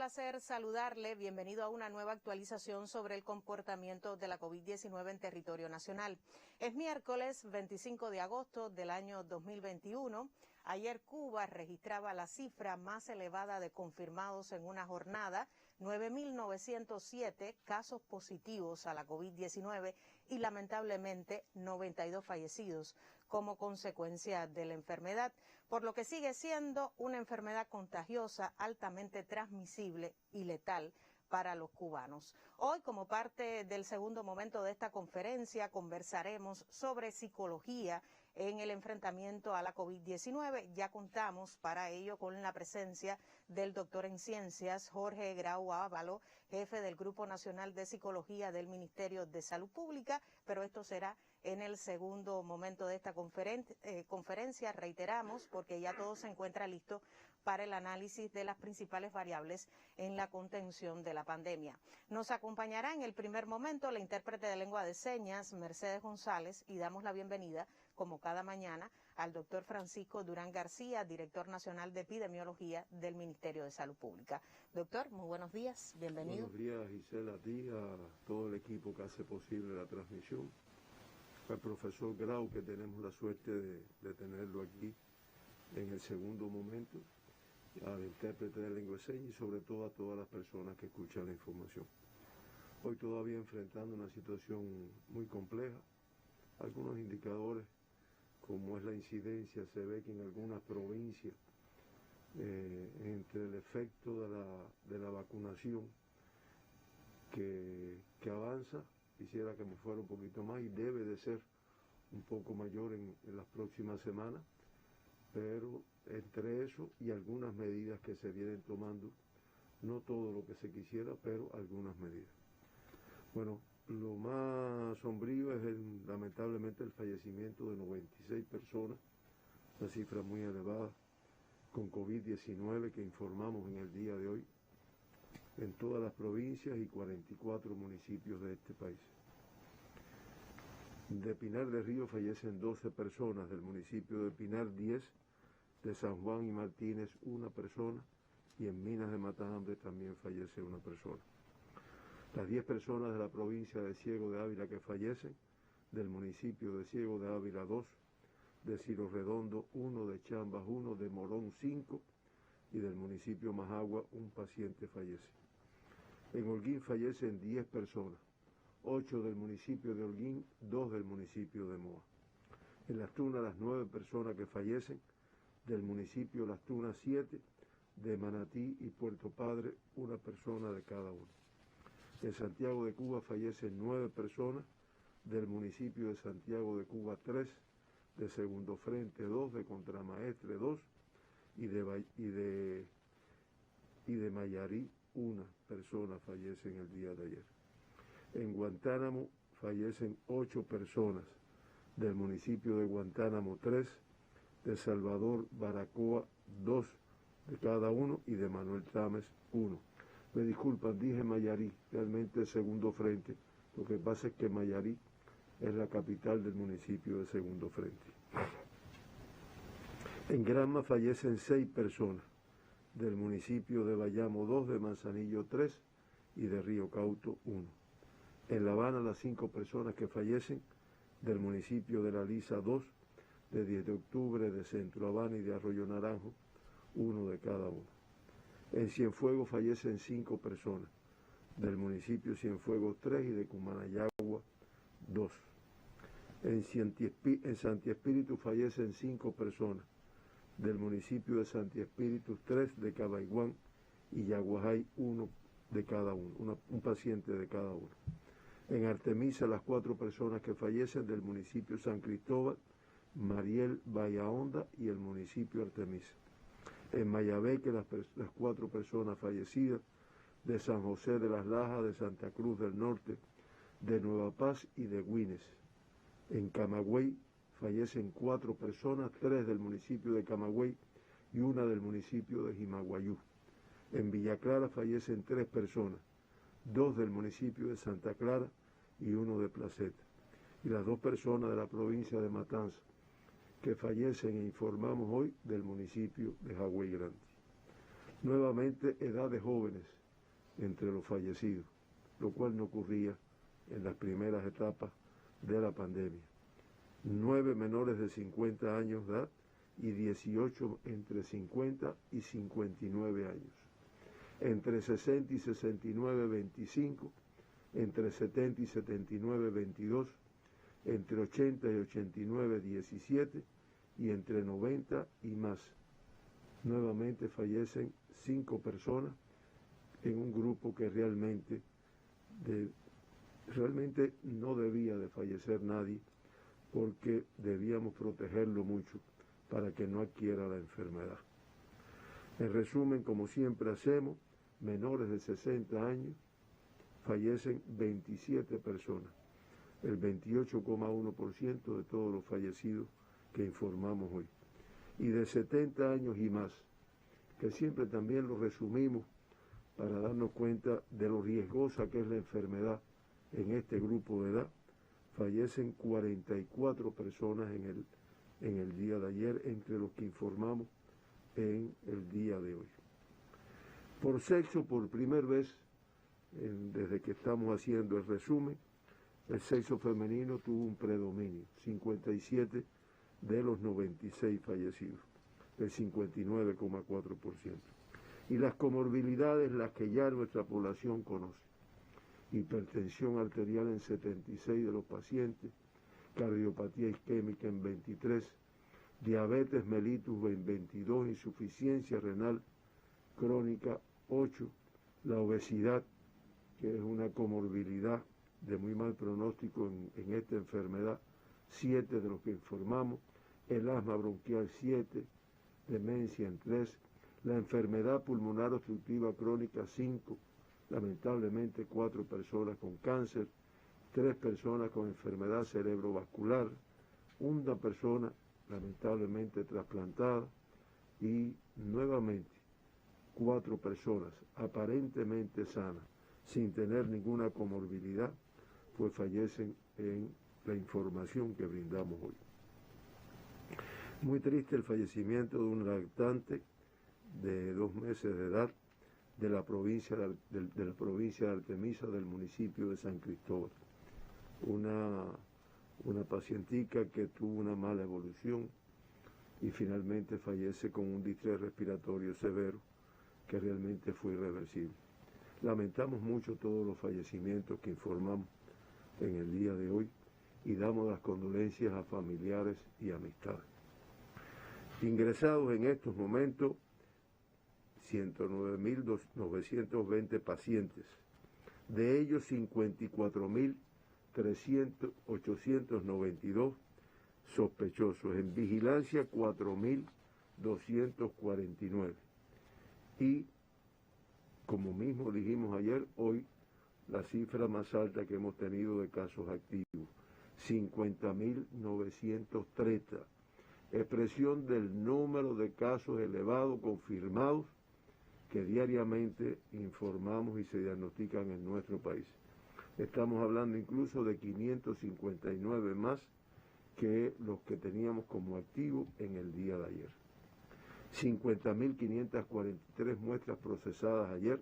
placer saludarle. Bienvenido a una nueva actualización sobre el comportamiento de la COVID-19 en territorio nacional. Es miércoles 25 de agosto del año 2021. Ayer Cuba registraba la cifra más elevada de confirmados en una jornada, 9.907 casos positivos a la COVID-19 y lamentablemente 92 fallecidos como consecuencia de la enfermedad, por lo que sigue siendo una enfermedad contagiosa, altamente transmisible y letal para los cubanos. Hoy, como parte del segundo momento de esta conferencia, conversaremos sobre psicología en el enfrentamiento a la COVID-19. Ya contamos para ello con la presencia del doctor en ciencias Jorge Grau Ávalo, jefe del Grupo Nacional de Psicología del Ministerio de Salud Pública, pero esto será en el segundo momento de esta conferencia. Reiteramos, porque ya todo se encuentra listo para el análisis de las principales variables en la contención de la pandemia. Nos acompañará en el primer momento la intérprete de lengua de señas, Mercedes González, y damos la bienvenida, como cada mañana, al doctor Francisco Durán García, director nacional de epidemiología del Ministerio de Salud Pública. Doctor, muy buenos días, bienvenido. Buenos días, Gisela, a ti, a todo el equipo que hace posible la transmisión, al profesor Grau, que tenemos la suerte de tenerlo aquí en el segundo momento, al intérprete de lengua de señas y sobre todo a todas las personas que escuchan la información. Hoy todavía enfrentando una situación muy compleja, algunos indicadores como es la incidencia, se ve que en algunas provincias entre el efecto de la vacunación que avanza, quisiera que me fuera un poquito más y debe de ser un poco mayor en las próximas semanas, pero entre eso y algunas medidas que se vienen tomando, no todo lo que se quisiera, pero algunas medidas. Bueno, lo más sombrío es lamentablemente el fallecimiento de 96 personas, una cifra muy elevada, con COVID-19 que informamos en el día de hoy, en todas las provincias y 44 municipios de este país. De Pinar del Río fallecen 12 personas, del municipio de Pinar 10, de San Juan y Martínez una persona, y en Minas de Matajambre también fallece una persona. Las 10 personas de la provincia de Ciego de Ávila que fallecen, del municipio de Ciego de Ávila 2, de Ciro Redondo 1, de Chambas 1, de Morón 5 y del municipio Majagua un paciente fallece. En Holguín fallecen 10 personas, 8 del municipio de Holguín, 2 del municipio de Moa. En Las Tunas las 9 personas que fallecen, del municipio Las Tunas 7, de Manatí y Puerto Padre una persona de cada uno. En Santiago de Cuba fallecen 9 personas, del municipio de Santiago de Cuba 3, de Segundo Frente 2, de Contramaestre 2 y de Mayarí una persona fallece en el día de ayer. En Guantánamo fallecen 8 personas, del municipio de Guantánamo 3, de Salvador Baracoa 2 de cada uno y de Manuel Tames 1. Me disculpan, dije Mayarí, realmente Segundo Frente, lo que pasa es que Mayarí es la capital del municipio de Segundo Frente. En Granma fallecen 6 personas, del municipio de Bayamo 2, de Manzanillo 3 y de Río Cauto 1. En La Habana las 5 personas que fallecen, del municipio de La Lisa 2, de 10 de octubre, de Centro Habana y de Arroyo Naranjo, 1 de cada uno. En Cienfuegos fallecen 5 personas, del municipio Cienfuegos 3 y de Cumanayagua 2. En Santi Espíritu fallecen 5 personas, del municipio de Santi Espíritu 3, de Cabaiguán y Yaguajay 1 de cada uno, un paciente de cada uno. En Artemisa las 4 personas que fallecen, del municipio San Cristóbal, Mariel, Bahía Honda y el municipio Artemisa. En Mayabeque las 4 personas fallecidas, de San José de las Lajas, de Santa Cruz del Norte, de Nueva Paz y de Güines. En Camagüey fallecen 4 personas, 3 del municipio de Camagüey y 1 del municipio de Jimaguayú. En Villa Clara fallecen 3 personas, 2 del municipio de Santa Clara y 1 de Placeta. Y las 2 personas de la provincia de Matanza que fallecen e informamos hoy del municipio de Jagüey Grande. Nuevamente, edades jóvenes entre los fallecidos, lo cual no ocurría en las primeras etapas de la pandemia. 9 menores de 50 años de edad y 18 entre 50 y 59 años. Entre 60 y 69, 25, entre 70 y 79, 22, entre 80 y 89, 17 y entre 90 y más. Nuevamente fallecen 5 personas en un grupo que realmente no debía de fallecer nadie, porque debíamos protegerlo mucho para que no adquiera la enfermedad. En resumen, como siempre hacemos, menores de 60 años fallecen 27 personas, el 28,1% de todos los fallecidos que informamos hoy. Y de 70 años y más, que siempre también lo resumimos para darnos cuenta de lo riesgosa que es la enfermedad en este grupo de edad, fallecen 44 personas en el día de ayer, entre los que informamos en el día de hoy. Por sexo, por primera vez, desde que estamos haciendo el resumen, el sexo femenino tuvo un predominio, 57 de los 96 fallecidos, el 59,4%. Y las comorbilidades, las que ya nuestra población conoce: hipertensión arterial en 76 de los pacientes, cardiopatía isquémica en 23, diabetes mellitus en 22, insuficiencia renal crónica 8, la obesidad, que es una comorbilidad de muy mal pronóstico en esta enfermedad, 7 de los que informamos, el asma bronquial 7, demencia en 3, la enfermedad pulmonar obstructiva crónica 5, lamentablemente 4 personas con cáncer, 3 personas con enfermedad cerebrovascular, una persona lamentablemente trasplantada y nuevamente 4 personas aparentemente sanas, sin tener ninguna comorbilidad, pues fallecen en la información que brindamos hoy. Muy triste el fallecimiento de un lactante de 2 meses de edad de la provincia de Artemisa, del municipio de San Cristóbal. Una pacientica que tuvo una mala evolución y finalmente fallece con un distrés respiratorio severo que realmente fue irreversible. Lamentamos mucho todos los fallecimientos que informamos en el día de hoy y damos las condolencias a familiares y amistades. Ingresados en estos momentos 109.920 pacientes, de ellos 54.892 sospechosos, en vigilancia 4.249 y, como mismo dijimos ayer, hoy la cifra más alta que hemos tenido de casos activos, 50.930, expresión del número de casos elevados confirmados que diariamente informamos y se diagnostican en nuestro país. Estamos hablando incluso de 559 más que los que teníamos como activos en el día de ayer. 50.543 muestras procesadas ayer,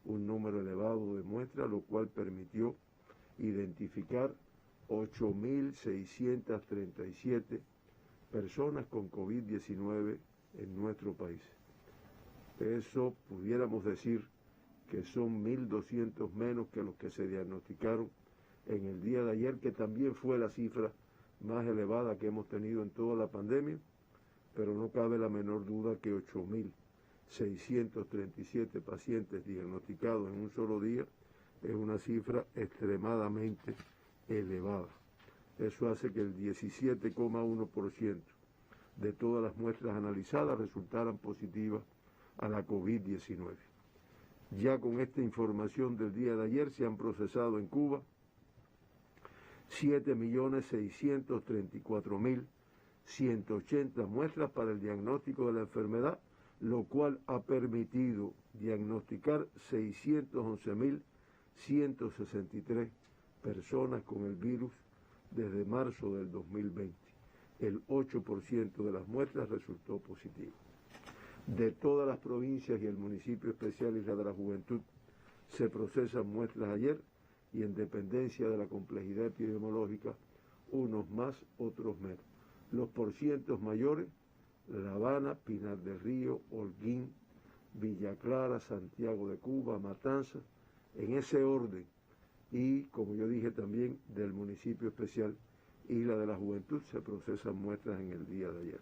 un número elevado de muestras, lo cual permitió identificar 8.637 personas con COVID-19 en nuestro país. Eso pudiéramos decir que son 1.200 menos que los que se diagnosticaron en el día de ayer, que también fue la cifra más elevada que hemos tenido en toda la pandemia, pero no cabe la menor duda que 8.637 pacientes diagnosticados en un solo día es una cifra extremadamente elevada. Eso hace que el 17,1% de todas las muestras analizadas resultaran positivas a la COVID-19. Ya con esta información del día de ayer se han procesado en Cuba 7.634.180 muestras para el diagnóstico de la enfermedad, lo cual ha permitido diagnosticar 611.163 personas con el virus desde marzo del 2020. El 8% de las muestras resultó positivo. De todas las provincias y el municipio especial Isla de la Juventud se procesan muestras ayer y en dependencia de la complejidad epidemiológica, unos más, otros menos. Los porcientos mayores: La Habana, Pinar del Río, Holguín, Villa Clara, Santiago de Cuba, Matanzas, en ese orden. Y, como yo dije también, del municipio especial Isla de la Juventud se procesan muestras en el día de ayer.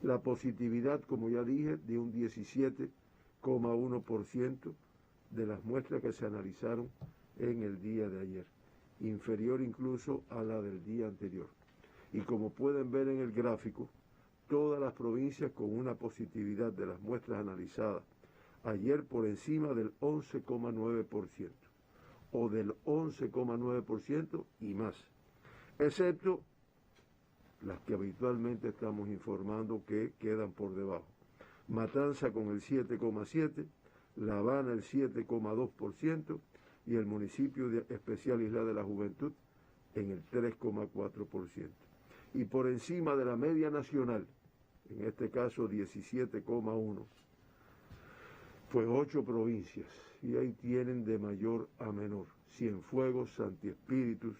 La positividad, como ya dije, de un 17,1% de las muestras que se analizaron en el día de ayer, inferior incluso a la del día anterior. Y como pueden ver en el gráfico, todas las provincias con una positividad de las muestras analizadas ayer por encima del 11,9% o del 11,9% y más, excepto las que habitualmente estamos informando que quedan por debajo. Matanza con el 7,7%, La Habana el 7,2% y el municipio especial Isla de la Juventud en el 3,4%. Y por encima de la media nacional, en este caso 17,1%, pues 8 provincias, y ahí tienen de mayor a menor: Cienfuegos, Santi Espíritus,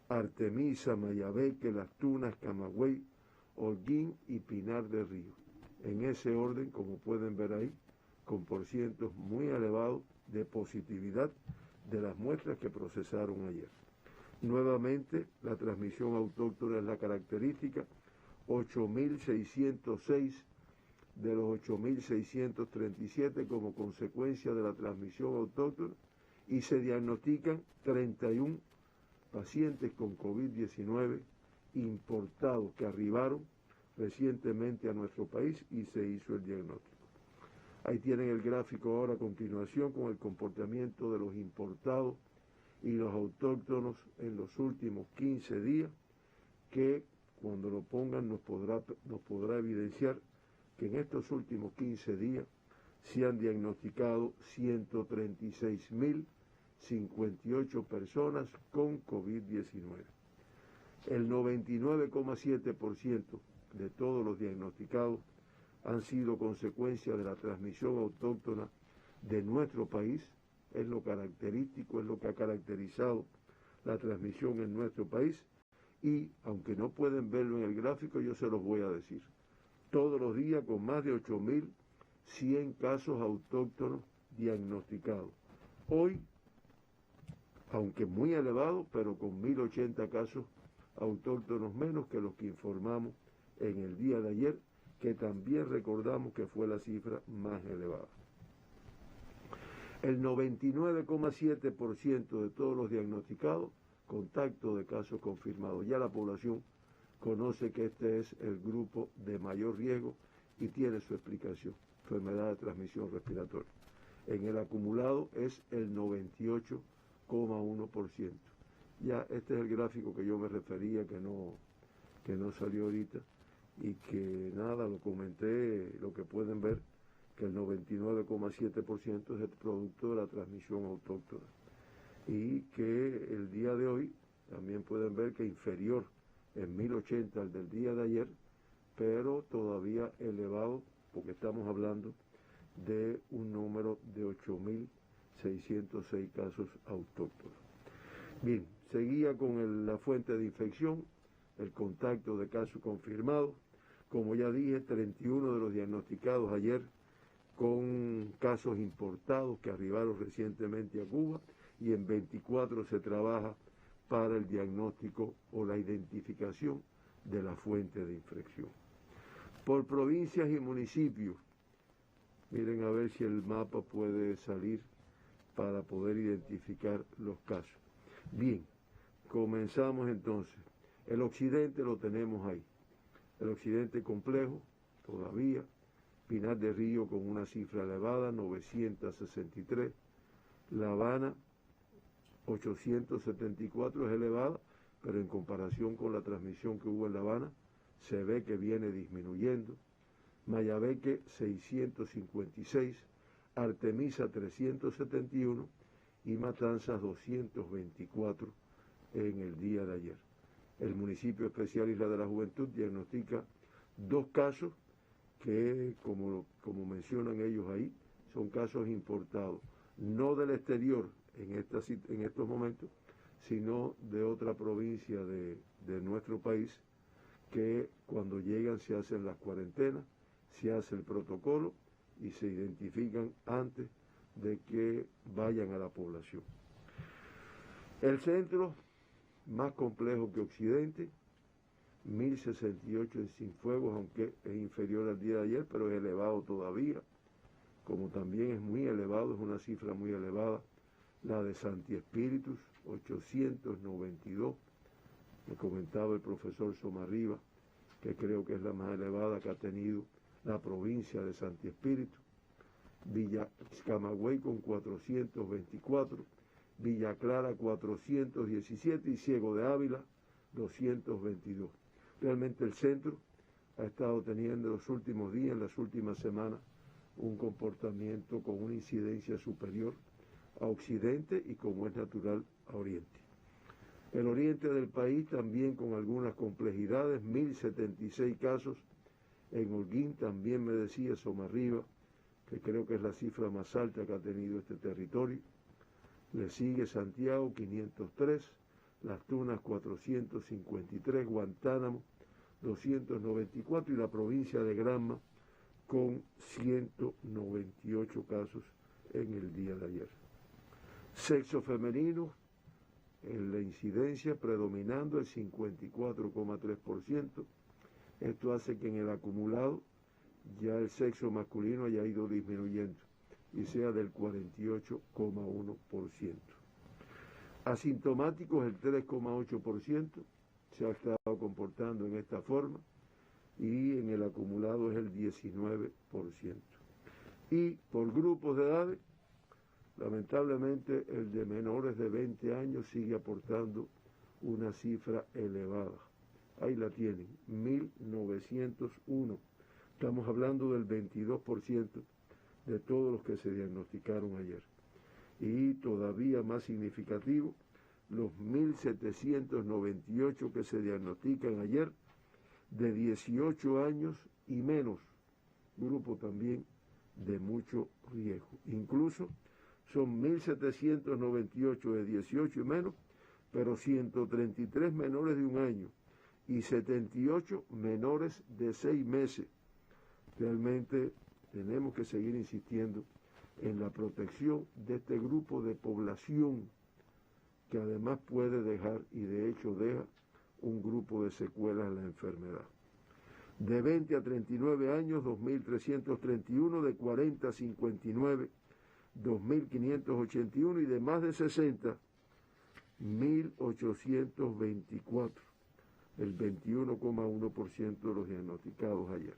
Artemisa, Mayabeque, Las Tunas, Camagüey, Holguín y Pinar del Río. En ese orden, como pueden ver ahí, con porcientos muy elevados de positividad de las muestras que procesaron ayer. Nuevamente, la transmisión autóctona es la característica: 8.606 de los 8.637 como consecuencia de la transmisión autóctona, y se diagnostican 31 pacientes con COVID-19 importados que arribaron recientemente a nuestro país y se hizo el diagnóstico. Ahí tienen el gráfico ahora a continuación con el comportamiento de los importados y los autóctonos en los últimos 15 días, que cuando lo pongan nos podrá evidenciar que en estos últimos 15 días se han diagnosticado 136.058 personas con COVID-19. El 99,7% de todos los diagnosticados han sido consecuencia de la transmisión autóctona de nuestro país. Es lo característico, es lo que ha caracterizado la transmisión en nuestro país, y aunque no pueden verlo en el gráfico, yo se los voy a decir. Todos los días con más de 8.100 casos autóctonos diagnosticados. Hoy, aunque muy elevado, pero con 1.080 casos autóctonos menos que los que informamos en el día de ayer, que también recordamos que fue la cifra más elevada. El 99,7% de todos los diagnosticados, contacto de casos confirmados. Ya la población conoce que este es el grupo de mayor riesgo y tiene su explicación: enfermedad de transmisión respiratoria. En el acumulado es el 98,1%. Ya este es el gráfico que yo me refería, que no salió ahorita, y que nada, lo comenté, lo que pueden ver, que el 99,7% es el producto de la transmisión autóctona, y que el día de hoy también pueden ver que inferior en 1.080 al del día de ayer, pero todavía elevado, porque estamos hablando de un número de 8.606 casos autóctonos. Bien, seguía con la fuente de infección, el contacto de casos confirmados. Como ya dije, 31 de los diagnosticados ayer con casos importados que arribaron recientemente a Cuba, y en 24 se trabaja para el diagnóstico o la identificación de la fuente de infección. Por provincias y municipios, miren a ver si el mapa puede salir para poder identificar los casos. Bien, comenzamos entonces. El occidente lo tenemos ahí. El occidente complejo, todavía. Pinar del Río con una cifra elevada, 963. La Habana, 874, es elevada, pero en comparación con la transmisión que hubo en La Habana, se ve que viene disminuyendo. Mayabeque, 656. Artemisa, 371. Y Matanzas, 224 en el día de ayer. El municipio especial Isla de la Juventud diagnostica 2 casos que, como mencionan ellos ahí, son casos importados, no del exterior en estos momentos, sino de otra provincia de nuestro país, que cuando llegan se hacen las cuarentenas, se hace el protocolo y se identifican antes de que vayan a la población. El centro, más complejo que Occidente, 1068 en Cienfuegos, aunque es inferior al día de ayer, pero es elevado todavía. Como también es muy elevado, es una cifra muy elevada, la de Santi Espíritus, 892. Me comentaba el profesor Somarriba, que creo que es la más elevada que ha tenido la provincia de Santi Espíritu. Villa Camagüey con 424, Villa Clara 417 y Ciego de Ávila 222. Realmente el centro ha estado teniendo en los últimos días, en las últimas semanas, un comportamiento con una incidencia superior a Occidente y, como es natural, a Oriente. El oriente del país también con algunas complejidades, 1076 casos. En Holguín también me decía Somarriba, que creo que es la cifra más alta que ha tenido este territorio. Le sigue Santiago, 503, Las Tunas, 453, Guantánamo, 294 y la provincia de Granma con 198 casos en el día de ayer. Sexo femenino, en la incidencia predominando el 54,3%. Esto hace que en el acumulado ya el sexo masculino haya ido disminuyendo y sea del 48,1%. Asintomáticos el 3,8%, se ha estado comportando en esta forma y en el acumulado es el 19%. Y por grupos de edades, lamentablemente el de menores de 20 años sigue aportando una cifra elevada. Ahí la tienen, 1901. Estamos hablando del 22% de todos los que se diagnosticaron ayer. Y todavía más significativo, los 1798 que se diagnostican ayer, de 18 años y menos, grupo también de mucho riesgo. Incluso son 1798 de 18 y menos, pero 133 menores de un año y 78 menores de 6 meses. Realmente tenemos que seguir insistiendo en la protección de este grupo de población que además puede dejar, y de hecho deja, un grupo de secuelas en la enfermedad. De 20 a 39 años, 2.331, de 40 a 59, 2.581 y de más de 60, 1.824, el 21,1% de los diagnosticados ayer.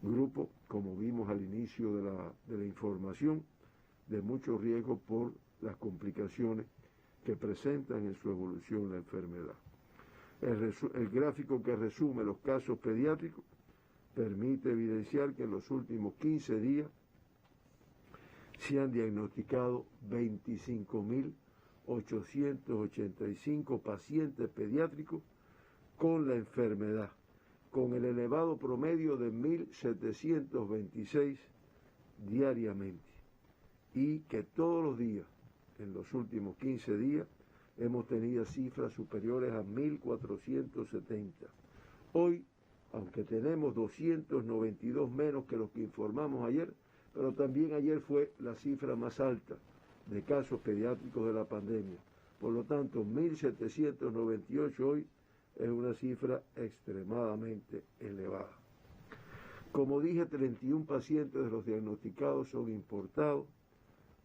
Grupo, como vimos al inicio de la información, de mucho riesgo por las complicaciones que presentan en su evolución la enfermedad. El gráfico que resume los casos pediátricos permite evidenciar que en los últimos 15 días se han diagnosticado 25.885 pacientes pediátricos con la enfermedad, con el elevado promedio de 1.726 diariamente, y que todos los días, en los últimos 15 días, hemos tenido cifras superiores a 1.470. Hoy, aunque tenemos 292 menos que los que informamos ayer, pero también ayer fue la cifra más alta de casos pediátricos de la pandemia. Por lo tanto, 1.798 hoy es una cifra extremadamente elevada. Como dije, 31 pacientes de los diagnosticados son importados,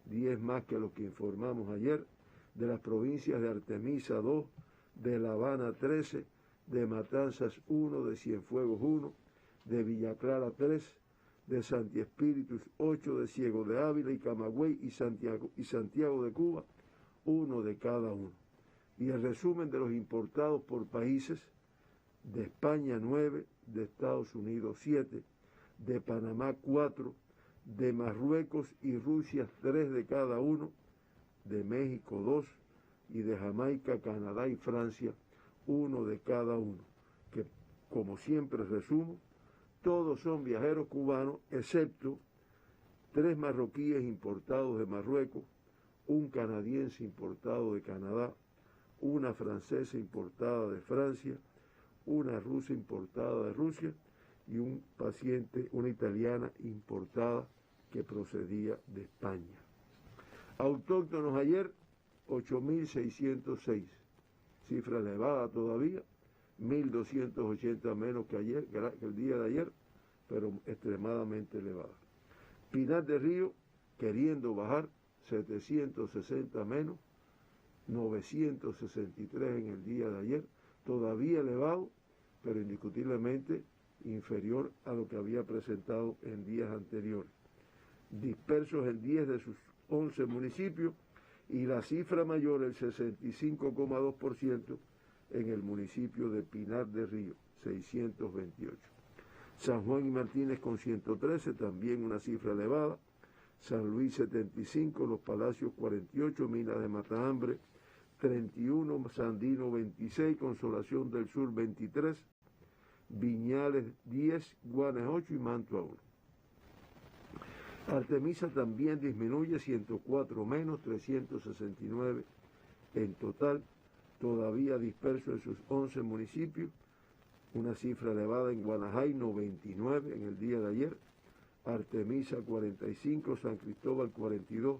10 más que los que informamos ayer, de las provincias de Artemisa 2, de La Habana 13, de Matanzas 1, de Cienfuegos 1, de Villa Clara 3, de Santi Espíritus 8, de Ciego de Ávila y Camagüey y Santiago de Cuba, 1 de cada uno. Y el resumen de los importados por países: de España 9, de Estados Unidos 7, de Panamá 4, de Marruecos y Rusia 3 de cada uno, de México 2 y de Jamaica, Canadá y Francia 1 de cada uno, que, como siempre resumo, Todos son viajeros cubanos, excepto 3 marroquíes importados de Marruecos, un canadiense importado de Canadá, una francesa importada de Francia, una rusa importada de Rusia y un paciente, una italiana importada que procedía de España. Autóctonos ayer, 8.606, cifra elevada todavía, 1.280 menos que ayer, que el día de ayer, pero extremadamente elevada. Pinar del Río, queriendo bajar, 760 menos, 963 en el día de ayer, todavía elevado, pero indiscutiblemente inferior a lo que había presentado en días anteriores. Dispersos en 10 de sus 11 municipios y la cifra mayor, el 65,2%, en el municipio de Pinar del Río, 628. San Juan y Martínez con 113, también una cifra elevada. San Luis 75, Los Palacios 48, Minas de Matahambre 31, Sandino 26, Consolación del Sur 23, Viñales 10, Guanes 8 y Mantua 1. Artemisa también disminuye, 104 menos, 369 en total, todavía disperso en sus 11 municipios, una cifra elevada en Guanajay, 99 en el día de ayer, Artemisa 45, San Cristóbal 42,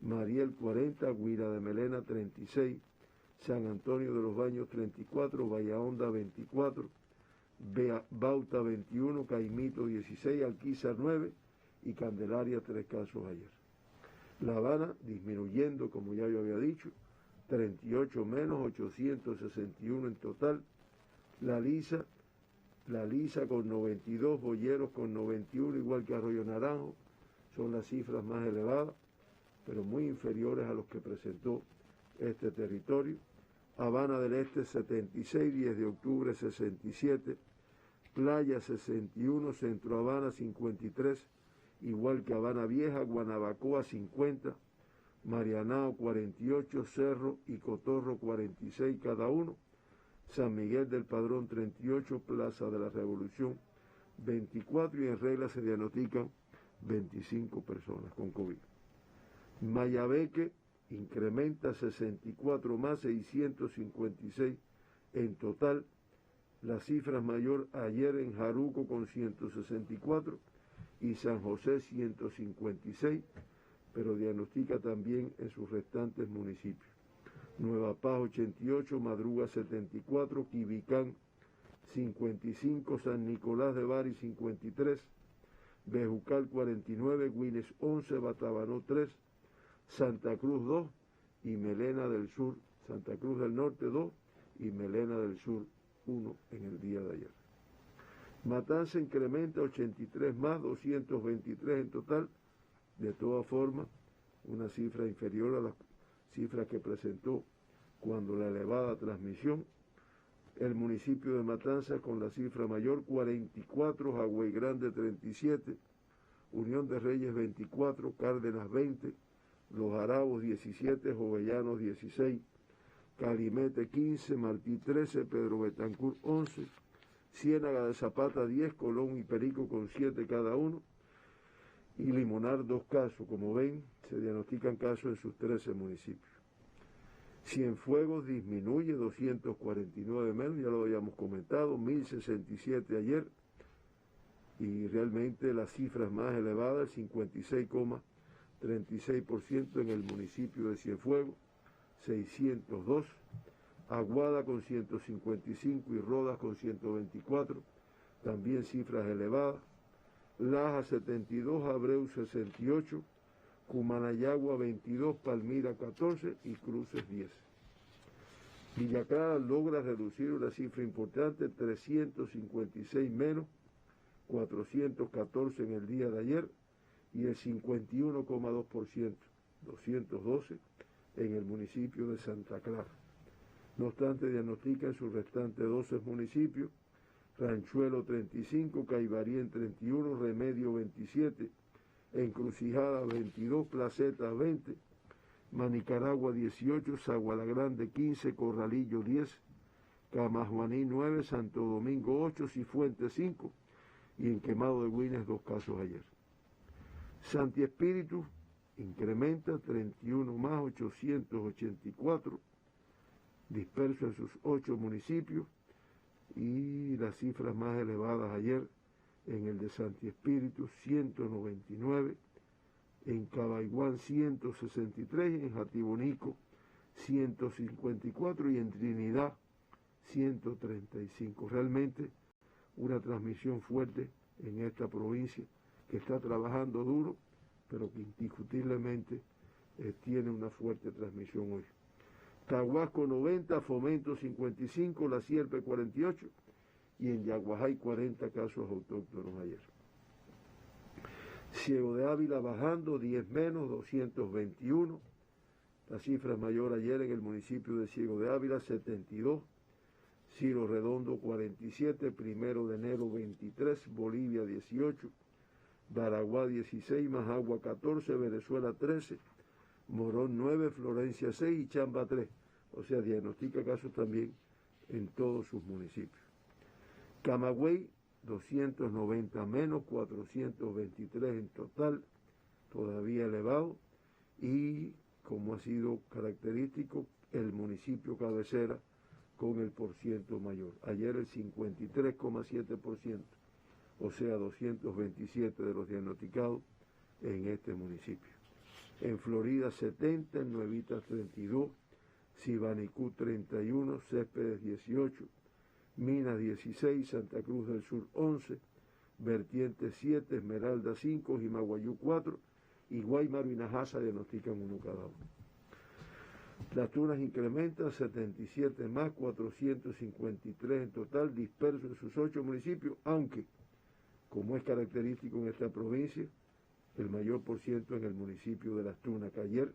Mariel 40, Guira de Melena 36, San Antonio de los Baños 34, Bahía 24, Bauta 21, Caimito 16, Alquizar 9 y Candelaria 3 casos ayer. La Habana disminuyendo, como ya yo había dicho, 38 menos, 861 en total. La Lisa con 92, Boyeros con 91, igual que Arroyo Naranjo, son las cifras más elevadas, pero muy inferiores a los que presentó este territorio. Habana del Este 76, 10 de octubre 67, Playa 61, Centro Habana 53, igual que Habana Vieja, Guanabacoa 50, Marianao 48, Cerro y Cotorro 46 cada uno, San Miguel del Padrón 38, Plaza de la Revolución 24 y en regla se diagnostican 25 personas con COVID. Mayabeque incrementa 64 más, 656 en total. La cifra mayor ayer en Jaruco con 164 y San José 156, pero diagnostica también en sus restantes municipios. Nueva Paz 88, Madruga 74, Quibicán 55, San Nicolás de Bari 53, Bejucal 49, Guines 11, Batabanó 3, Santa Cruz 2 y Melena del Sur, Santa Cruz del Norte 2 y Melena del Sur 1 en el día de ayer. Matanza incrementa 83 más, 223 en total, de todas formas una cifra inferior a las cifras que presentó cuando la elevada transmisión. El municipio de Matanza con la cifra mayor, 44, Jagüey Grande 37, Unión de Reyes 24, Cárdenas 20, Los Arabos 17, Jovellanos 16, Calimete 15, Martí 13, Pedro Betancur 11, Ciénaga de Zapata 10, Colón y Perico con 7 cada uno, y Limonar 2 casos. Como ven, se diagnostican casos en sus 13 municipios. Cienfuegos disminuye 249 menos, ya lo habíamos comentado, 1067 ayer, y realmente las cifras más elevadas, el 56,36% en el municipio de Cienfuegos, 602, Aguada con 155 y Rodas con 124, también cifras elevadas, Laja 72, Abreu 68, Cumanayagua 22, Palmira 14 y Cruces 10. Villa Clara logra reducir una cifra importante, 356 menos, 414 en el día de ayer y el 51,2%, 212 en el municipio de Santa Clara. No obstante, diagnostica en sus restantes 12 municipios, Ranchuelo 35, Caibarien 31, Remedio 27, Encrucijada 22, Placeta 20, Manicaragua 18, Zaguala Grande 15, Corralillo 10, Camajuaní 9, Santo Domingo 8, Cifuentes 5 y en Quemado de Guines 2 casos ayer. Santi Espíritu incrementa 31 más 884 dispersos en sus 8 municipios, y las cifras más elevadas ayer en el de Santi Espíritu 199, en Cabaiguán 163, en Jatibonico 154 y en Trinidad 135. Realmente una transmisión fuerte en esta provincia que está trabajando duro, pero que indiscutiblemente tiene una fuerte transmisión hoy. Tahuasco 90, Fomento 55, La Sierpe 48 y en Yaguajay 40 casos autóctonos ayer. Ciego de Ávila bajando 10 menos, 221. La cifra mayor ayer en el municipio de Ciego de Ávila 72. Ciro Redondo 47, 1 de enero 23, Bolivia 18, Baraguá 16, Majagua 14, Venezuela 13, Morón 9, Florencia 6 y Chamba 3. O sea, diagnostica casos también en todos sus municipios. Camagüey 290 menos, 423 en total, todavía elevado, y como ha sido característico, el municipio cabecera con el porciento mayor. Ayer el 53,7%, o sea, 227 de los diagnosticados en este municipio. En Florida 70, en Nuevitas 32, Sibanicú 31, Céspedes 18, Minas 16, Santa Cruz del Sur 11, Vertientes 7, Esmeralda 5, Jimaguayú 4 y Guaymaro y Najasa diagnostican uno cada uno. Las Tunas incrementan 77 más, 453 en total, dispersos en sus 8 municipios, aunque, como es característico en esta provincia, el mayor por ciento en el municipio de Las Tunas, que ayer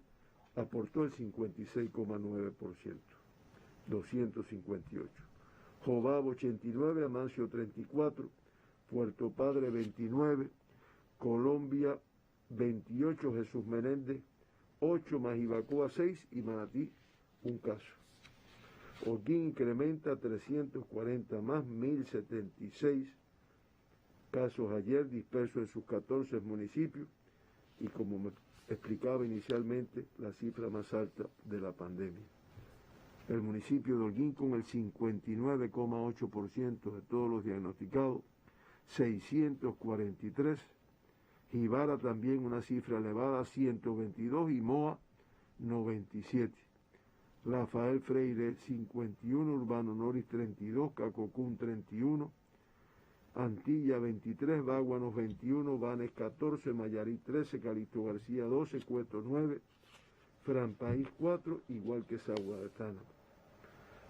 aportó el 56,9%, 258. Jobabo 89, Amancio 34, Puerto Padre 29, Colombia 28, Jesús Menéndez 8, Majibacoa 6 y Manatí 1 caso. Holguín incrementa 340 más, 1076 casos ayer, dispersos en sus 14 municipios y, como me explicaba inicialmente, la cifra más alta de la pandemia. El municipio de Holguín con el 59,8% de todos los diagnosticados, 643. Jibara también una cifra elevada, 122, y Moa 97. Rafael Freire 51, Urbano Noris 32, Cacocún 31, Antilla 23, Báguanos 21, Banes 14, Mayarí 13, Calixto García 12, Cueto 9, Fran País 4, igual que Zaguatana.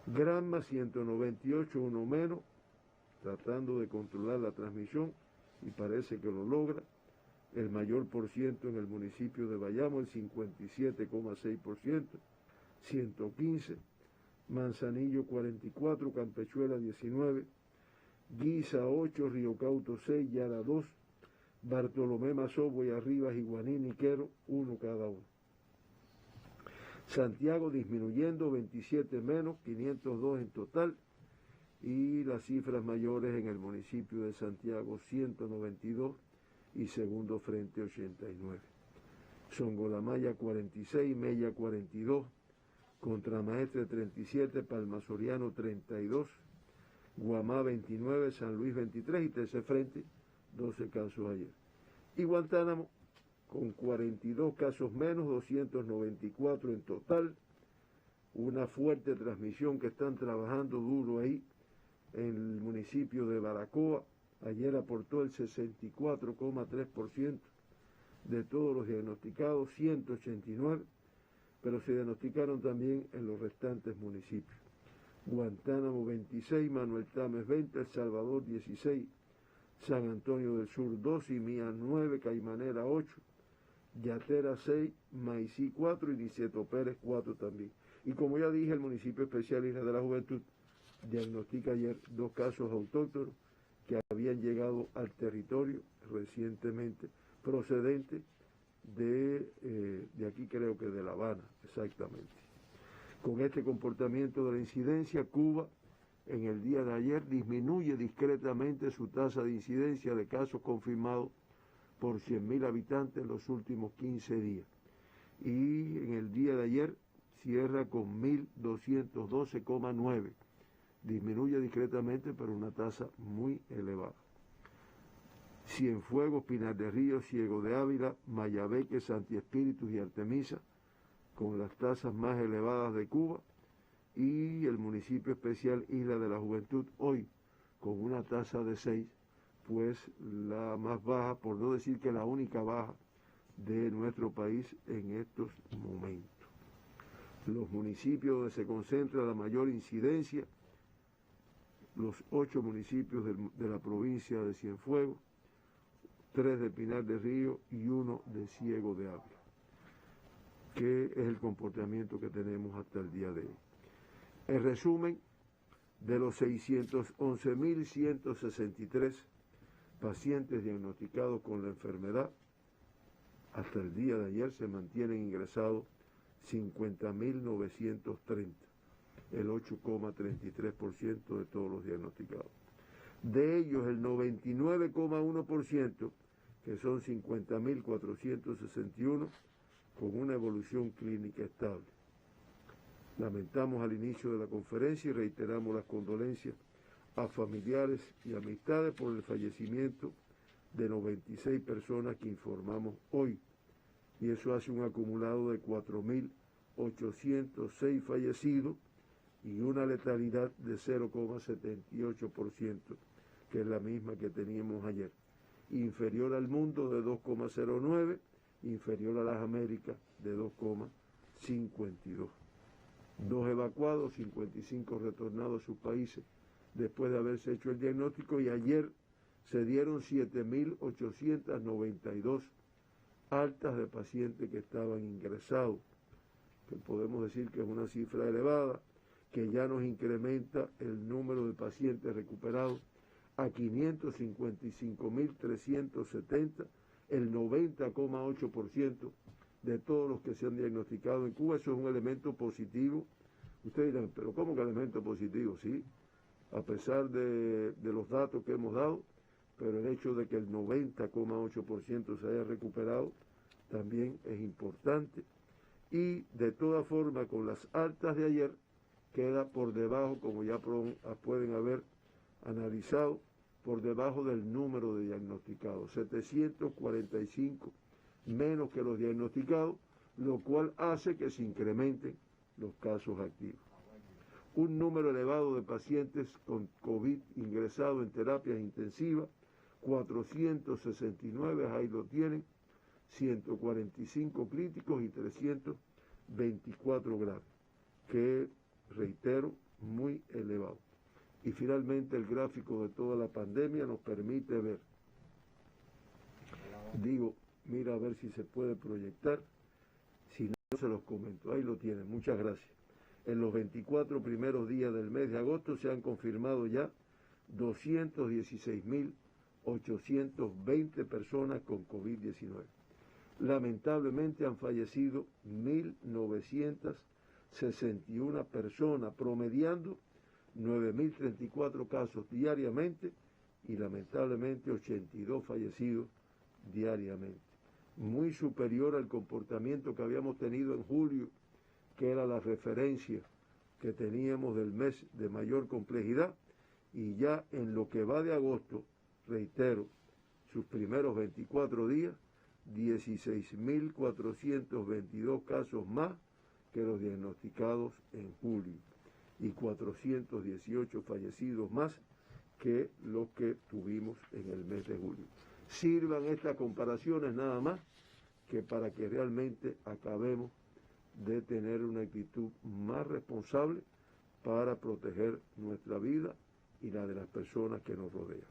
Granma 198, uno menos, tratando de controlar la transmisión y parece que lo logra. El mayor por ciento en el municipio de Bayamo, el 57,6%, 115, Manzanillo 44, Campechuela 19, Guisa 8, Río Cauto 6, Yara 2, Bartolomé Mazobo y Arribas, Iguaní, Niquero, 1 cada uno. Santiago disminuyendo, 27 menos, 502 en total, y las cifras mayores en el municipio de Santiago, 192 y Segundo Frente 89. Songolamaya 46, Mella 42, Contramaestre 37, Palmasoriano 32, Guamá 29, San Luis 23 y Tercer Frente 12 casos ayer. Y Guantánamo con 42 casos menos, 294 en total, una fuerte transmisión que están trabajando duro ahí en el municipio de Baracoa. Ayer aportó el 64,3% de todos los diagnosticados, 189, pero se diagnosticaron también en los restantes municipios. Guantánamo 26, Manuel Tames 20, El Salvador 16, San Antonio del Sur 2, Imía 9, Caimanera 8, Yatera 6, Maicí 4 y Niceto Pérez 4 también. Y como ya dije, el municipio especial Isla de la Juventud diagnostica ayer 2 casos autóctonos que habían llegado al territorio recientemente, procedente de aquí, creo que de La Habana, exactamente. Con este comportamiento de la incidencia, Cuba en el día de ayer disminuye discretamente su tasa de incidencia de casos confirmados por 100.000 habitantes en los últimos 15 días. Y en el día de ayer cierra con 1.212,9. Disminuye discretamente, pero una tasa muy elevada. Cienfuegos, Pinar del Río, Ciego de Ávila, Mayabeque, Santi Espíritus y Artemisa, con las tasas más elevadas de Cuba, y el municipio especial Isla de la Juventud, hoy con una tasa de 6, pues la más baja, por no decir que la única baja de nuestro país en estos momentos. Los municipios donde se concentra la mayor incidencia, los 8 municipios de la provincia de Cienfuegos, 3 de Pinar del Río y 1 de Ciego de Ávila, que es el comportamiento que tenemos hasta el día de hoy. En resumen, de los 611.163 pacientes diagnosticados con la enfermedad, hasta el día de ayer se mantienen ingresados 50.930, el 8,33% de todos los diagnosticados. De ellos, el 99,1%, que son 50.461, con una evolución clínica estable. Lamentamos al inicio de la conferencia y reiteramos las condolencias a familiares y amistades por el fallecimiento de 96 personas que informamos hoy, y eso hace un acumulado de 4.806 fallecidos y una letalidad de 0,78%, que es la misma que teníamos ayer, inferior al mundo de 2,09, inferior a las Américas de 2,52. 2 evacuados, 55 retornados a sus países después de haberse hecho el diagnóstico, y ayer se dieron 7.892 altas de pacientes que estaban ingresados, que podemos decir que es una cifra elevada, que ya nos incrementa el número de pacientes recuperados a 555.370, el 90,8% de todos los que se han diagnosticado en Cuba. Eso es un elemento positivo. Ustedes dirán, pero ¿cómo que elemento positivo? Sí, a pesar de los datos que hemos dado, pero el hecho de que el 90,8% se haya recuperado también es importante. Y de todas formas, con las altas de ayer, queda por debajo, como ya pueden haber analizado, por debajo del número de diagnosticados, 745 menos que los diagnosticados, lo cual hace que se incrementen los casos activos. Un número elevado de pacientes con COVID ingresados en terapias intensivas, 469, ahí lo tienen, 145 críticos y 324 graves, que, reitero, muy elevado. Y finalmente el gráfico de toda la pandemia nos permite ver, mira a ver si se puede proyectar, si no se los comento, ahí lo tienen, muchas gracias. En los 24 primeros días del mes de agosto se han confirmado ya 216.820 personas con COVID-19. Lamentablemente han fallecido 1.961 personas, promediando 9.034 casos diariamente y lamentablemente 82 fallecidos diariamente. Muy superior al comportamiento que habíamos tenido en julio, que era la referencia que teníamos del mes de mayor complejidad, y ya en lo que va de agosto, reitero, sus primeros 24 días, 16.422 casos más que los diagnosticados en julio y 418 fallecidos más que los que tuvimos en el mes de julio. Sirvan estas comparaciones nada más que para que realmente acabemos de tener una actitud más responsable para proteger nuestra vida y la de las personas que nos rodean.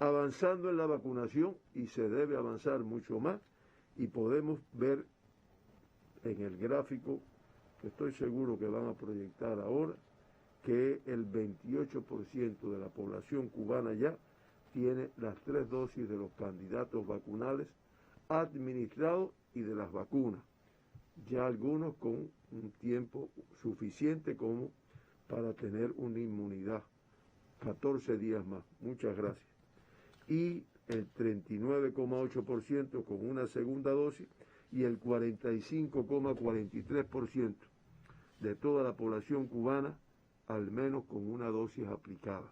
Avanzando en la vacunación, y se debe avanzar mucho más, y podemos ver en el gráfico que estoy seguro que van a proyectar ahora, que el 28% de la población cubana ya tiene las 3 dosis de los candidatos vacunales administrados y de las vacunas, ya algunos con un tiempo suficiente como para tener una inmunidad 14 días más. Muchas gracias. Y el 39,8% con una segunda dosis y el 45,43% de toda la población cubana al menos con una dosis aplicada.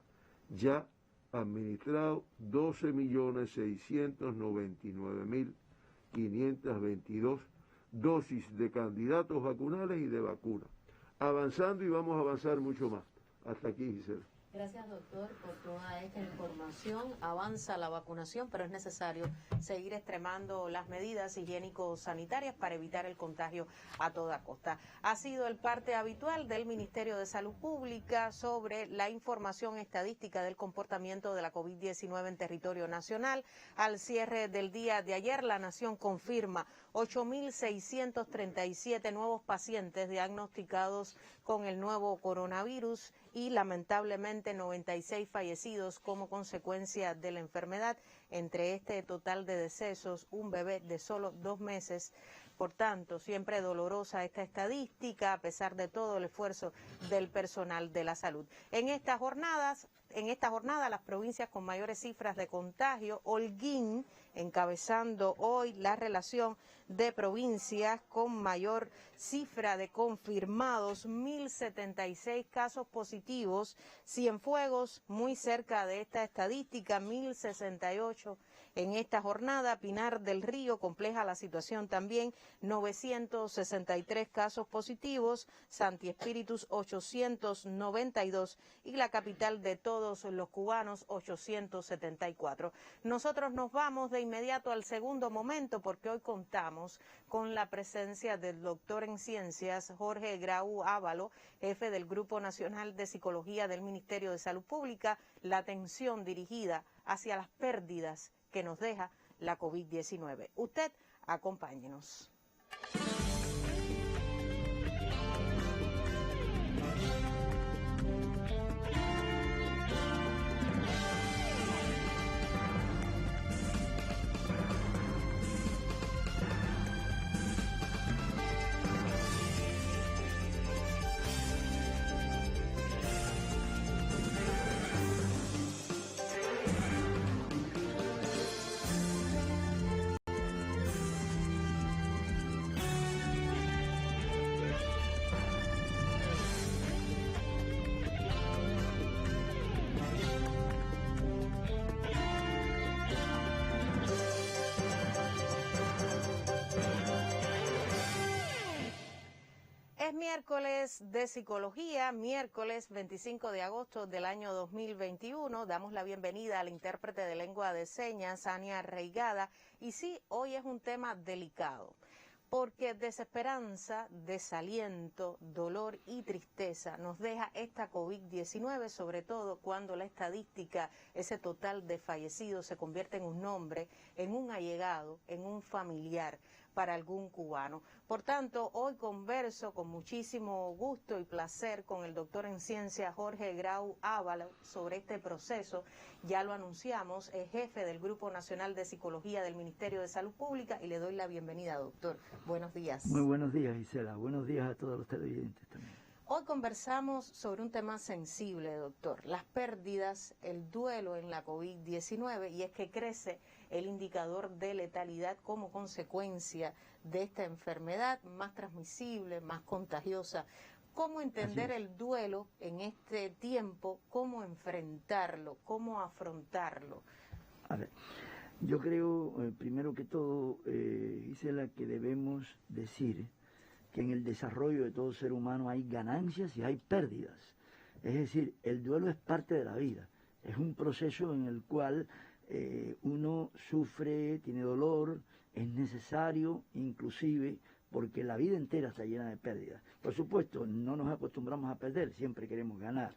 Ya administrado 12.699.522 dosis de candidatos vacunales y de vacunas. Avanzando y vamos a avanzar mucho más. Hasta aquí, Gisela. Gracias, doctor, por toda esta información. Avanza la vacunación, pero es necesario seguir extremando las medidas higiénico-sanitarias para evitar el contagio a toda costa. Ha sido el parte habitual del Ministerio de Salud Pública sobre la información estadística del comportamiento de la COVID-19 en territorio nacional. Al cierre del día de ayer, la Nación confirma 8.637 nuevos pacientes diagnosticados con el nuevo coronavirus y lamentablemente 96 fallecidos como consecuencia de la enfermedad. Entre este total de decesos, un bebé de solo 2 meses. Por tanto, siempre dolorosa esta estadística, a pesar de todo el esfuerzo del personal de la salud. En esta jornada, las provincias con mayores cifras de contagio, Holguín, encabezando hoy la relación de provincias con mayor cifra de confirmados, 1.076 casos positivos, Cienfuegos muy cerca de esta estadística, 1.068 en esta jornada. Pinar del Río, compleja la situación también, 963 casos positivos, Santi Espíritus 892 y la capital de todos los cubanos 874. Nosotros nos vamos de inmediato al segundo momento porque hoy contamos con la presencia del doctor en ciencias Jorge Grau Ávalo, jefe del Grupo Nacional de Psicología del Ministerio de Salud Pública, la atención dirigida hacia las pérdidas que nos deja la COVID-19. Usted acompáñenos. Es miércoles de psicología, miércoles 25 de agosto del año 2021. Damos la bienvenida al intérprete de lengua de señas, Ania Reigada. Y sí, hoy es un tema delicado, porque desesperanza, desaliento, dolor y tristeza nos deja esta COVID-19, sobre todo cuando la estadística, ese total de fallecidos, se convierte en un nombre, en un allegado, en un familiar para algún cubano. Por tanto, hoy converso con muchísimo gusto y placer con el doctor en ciencias Jorge Grau Ávalo sobre este proceso. Ya lo anunciamos, es jefe del Grupo Nacional de Psicología del Ministerio de Salud Pública y le doy la bienvenida, doctor. Buenos días. Muy buenos días, Gisela. Buenos días a todos los televidentes también. Hoy conversamos sobre un tema sensible, doctor, las pérdidas, el duelo en la COVID-19, y es que crece el indicador de letalidad como consecuencia de esta enfermedad más transmisible, más contagiosa. ¿Cómo entender el duelo en este tiempo? ¿Cómo enfrentarlo? ¿Cómo afrontarlo? A ver, yo creo, primero que todo, Gisela, que debemos decir que en el desarrollo de todo ser humano hay ganancias y hay pérdidas. Es decir, el duelo es parte de la vida. Es un proceso en el cual uno sufre, tiene dolor, es necesario, inclusive, porque la vida entera está llena de pérdidas. Por supuesto, no nos acostumbramos a perder, siempre queremos ganar.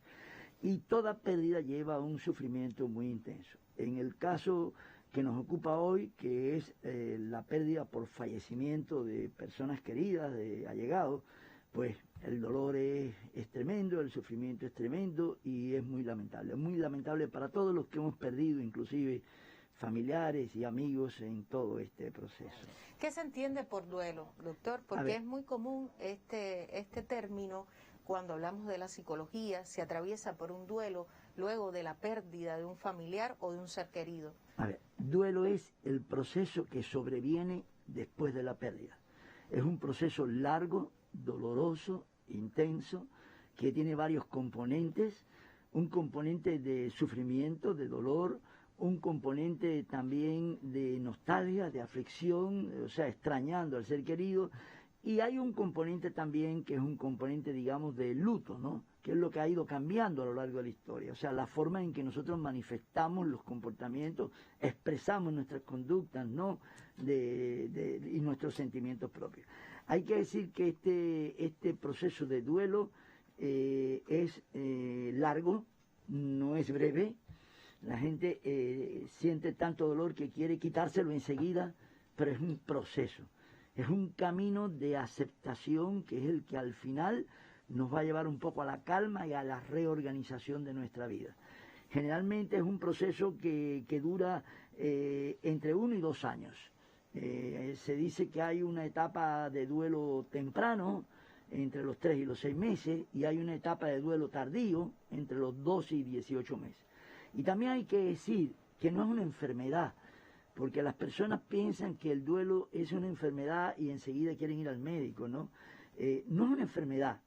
Y toda pérdida lleva a un sufrimiento muy intenso. En el caso que nos ocupa hoy, que es la pérdida por fallecimiento de personas queridas, de allegados, pues el dolor es tremendo, el sufrimiento es tremendo y es muy lamentable para todos los que hemos perdido, inclusive familiares y amigos en todo este proceso. ¿Qué se entiende por duelo, doctor? Porque es muy común este término cuando hablamos de la psicología, se atraviesa por un duelo luego de la pérdida de un familiar o de un ser querido? A ver, duelo es el proceso que sobreviene después de la pérdida. Es un proceso largo, doloroso, intenso, que tiene varios componentes, un componente de sufrimiento, de dolor, un componente también de nostalgia, de aflicción, o sea, extrañando al ser querido, y hay un componente también que es un componente, digamos, de luto, ¿no? Que es lo que ha ido cambiando a lo largo de la historia, o sea, la forma en que nosotros manifestamos los comportamientos, expresamos nuestras conductas, ¿no? Y nuestros sentimientos propios. Hay que decir que este proceso de duelo es largo, no es breve. La gente siente tanto dolor que quiere quitárselo enseguida, pero es un proceso. Es un camino de aceptación que es el que al final nos va a llevar un poco a la calma y a la reorganización de nuestra vida. Generalmente es un proceso que dura entre 1 y 2 años. Se dice que hay una etapa de duelo temprano, entre los 3 y los 6 meses, y hay una etapa de duelo tardío, entre los 12 y 18 meses. Y también hay que decir que no es una enfermedad, porque las personas piensan que el duelo es una enfermedad y enseguida quieren ir al médico, ¿no? No es una enfermedad,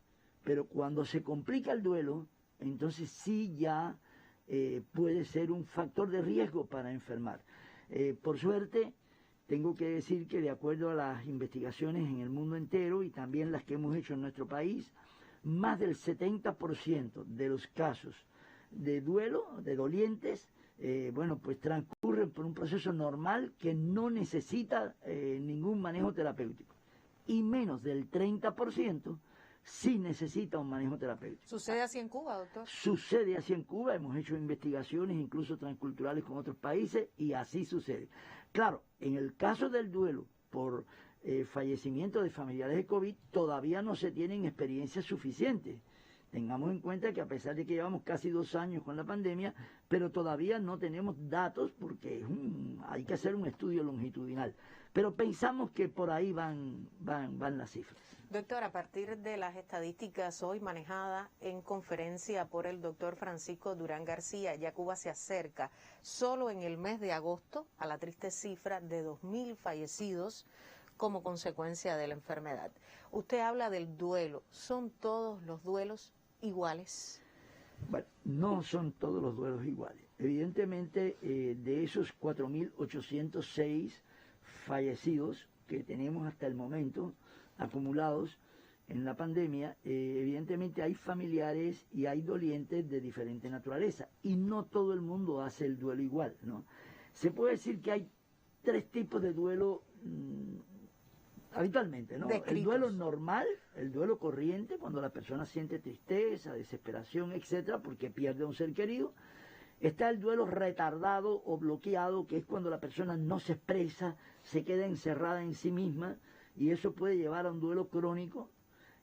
pero cuando se complica el duelo, entonces sí ya puede ser un factor de riesgo para enfermar. Por suerte, tengo que decir que de acuerdo a las investigaciones en el mundo entero y también las que hemos hecho en nuestro país, más del 70% de los casos de duelo, de dolientes, pues transcurren por un proceso normal que no necesita ningún manejo terapéutico. Y menos del 30% sí necesita un manejo terapéutico. ¿Sucede así en Cuba, doctor? Sucede así en Cuba, hemos hecho investigaciones incluso transculturales con otros países y así sucede. Claro, en el caso del duelo por fallecimiento de familiares de COVID, todavía no se tienen experiencias suficientes. Tengamos en cuenta que a pesar de que llevamos casi 2 años con la pandemia, pero todavía no tenemos datos porque hay que hacer un estudio longitudinal. Pero pensamos que por ahí van las cifras. Doctor, a partir de las estadísticas hoy manejadas en conferencia por el doctor Francisco Durán García, ya Cuba se acerca solo en el mes de agosto a la triste cifra de 2.000 fallecidos como consecuencia de la enfermedad. Usted habla del duelo. ¿Son todos los duelos iguales? Bueno, no son todos los duelos iguales. Evidentemente, de esos 4.806 fallecidos que tenemos hasta el momento acumulados en la pandemia, evidentemente hay familiares y hay dolientes de diferente naturaleza y no todo el mundo hace el duelo igual, ¿no? Se puede decir que hay 3 tipos de duelo habitualmente, ¿no? Descritos. El duelo normal, el duelo corriente, cuando la persona siente tristeza, desesperación, etcétera, porque pierde a un ser querido. Está el duelo retardado o bloqueado, que es cuando la persona no se expresa, se queda encerrada en sí misma, y eso puede llevar a un duelo crónico.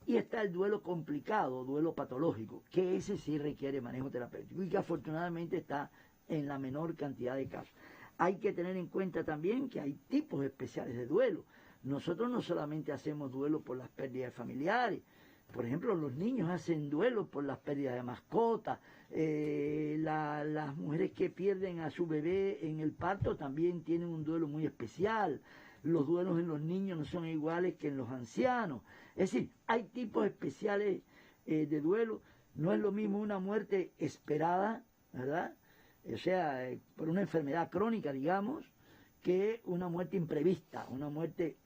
Y está el duelo complicado, duelo patológico, que ese sí requiere manejo terapéutico y que afortunadamente está en la menor cantidad de casos. Hay que tener en cuenta también que hay tipos especiales de duelo. Nosotros no solamente hacemos duelo por las pérdidas familiares. Por ejemplo, los niños hacen duelo por las pérdidas de mascotas. Las mujeres que pierden a su bebé en el parto también tienen un duelo muy especial. Los duelos en los niños no son iguales que en los ancianos. Es decir, hay tipos especiales de duelo. No es lo mismo una muerte esperada, ¿verdad? O sea, por una enfermedad crónica, digamos, que una muerte imprevista, una muerte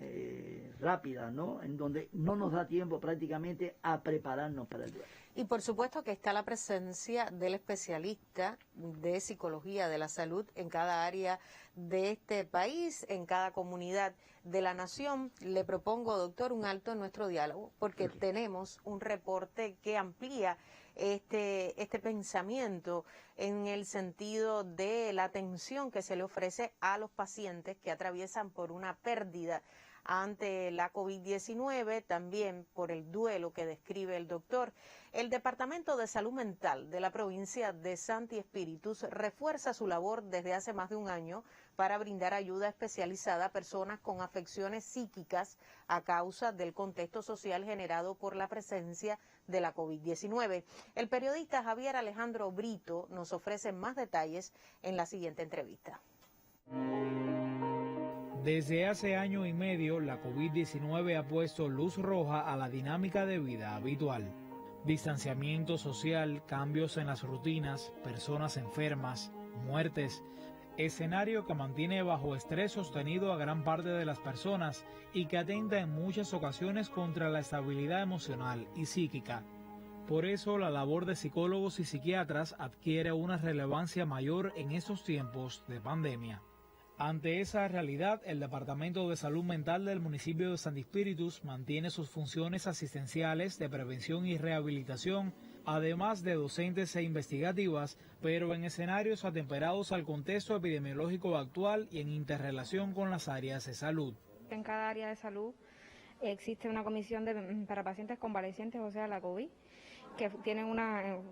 rápida, ¿no? En donde no nos da tiempo prácticamente a prepararnos para el duelo. Y por supuesto que está la presencia del especialista de psicología de la salud en cada área de este país, en cada comunidad de la nación. Le propongo, doctor, un alto en nuestro diálogo, porque tenemos un reporte que amplía este pensamiento en el sentido de la atención que se le ofrece a los pacientes que atraviesan por una pérdida ante la COVID-19, también por el duelo que describe el doctor. El Departamento de Salud Mental de la provincia de Santi Espíritus refuerza su labor desde hace más de un año para brindar ayuda especializada a personas con afecciones psíquicas a causa del contexto social generado por la presencia de la COVID-19. El periodista Javier Alejandro Brito nos ofrece más detalles en la siguiente entrevista. Desde hace año y medio, la COVID-19 ha puesto luz roja a la dinámica de vida habitual. Distanciamiento social, cambios en las rutinas, personas enfermas, muertes, escenario que mantiene bajo estrés sostenido a gran parte de las personas y que atenta en muchas ocasiones contra la estabilidad emocional y psíquica. Por eso la labor de psicólogos y psiquiatras adquiere una relevancia mayor en estos tiempos de pandemia. Ante esa realidad, el Departamento de Salud Mental del municipio de Santi Espíritus mantiene sus funciones asistenciales de prevención y rehabilitación, además de docentes e investigativas, pero en escenarios atemperados al contexto epidemiológico actual y en interrelación con las áreas de salud. En cada área de salud existe una comisión para pacientes convalecientes, o sea, la COVID, que tienen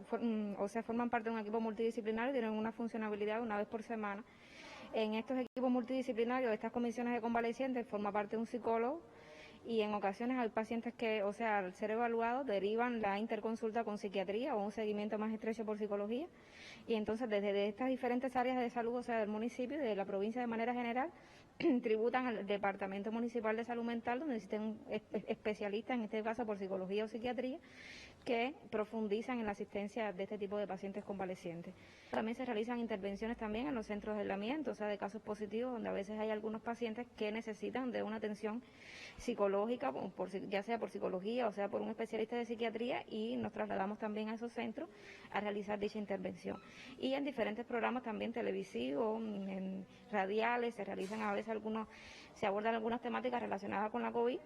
forman parte de un equipo multidisciplinario y tienen una funcionalidad una vez por semana. En estos equipos multidisciplinarios, estas comisiones de convalecientes, forma parte de un psicólogo y en ocasiones hay pacientes que, o sea, al ser evaluados, derivan la interconsulta con psiquiatría o un seguimiento más estrecho por psicología. Y entonces, desde estas diferentes áreas de salud, o sea, del municipio y de la provincia de manera general, tributan al Departamento Municipal de Salud Mental, donde existen especialistas, en este caso por psicología o psiquiatría, que profundizan en la asistencia de este tipo de pacientes convalecientes. También se realizan intervenciones también en los centros de aislamiento, o sea, de casos positivos, donde a veces hay algunos pacientes que necesitan de una atención psicológica, ya sea por psicología o sea por un especialista de psiquiatría, y nos trasladamos también a esos centros a realizar dicha intervención. Y en diferentes programas también televisivos, en radiales, se realizan a veces se abordan algunas temáticas relacionadas con la COVID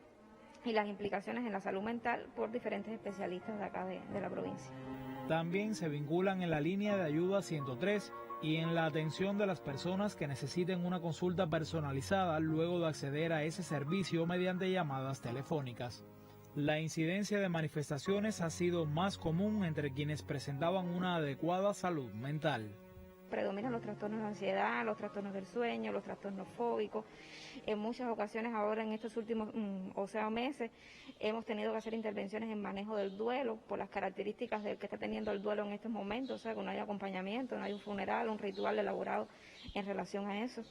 y las implicaciones en la salud mental por diferentes especialistas de acá de la provincia. También se vinculan en la línea de ayuda 103 y en la atención de las personas que necesiten una consulta personalizada luego de acceder a ese servicio mediante llamadas telefónicas. La incidencia de manifestaciones ha sido más común entre quienes presentaban una adecuada salud mental. Predominan los trastornos de ansiedad, los trastornos del sueño, los trastornos fóbicos. En muchas ocasiones ahora en estos últimos meses hemos tenido que hacer intervenciones en manejo del duelo por las características del que está teniendo el duelo en estos momentos, o sea, que no hay acompañamiento, no hay un funeral, un ritual elaborado en relación a eso.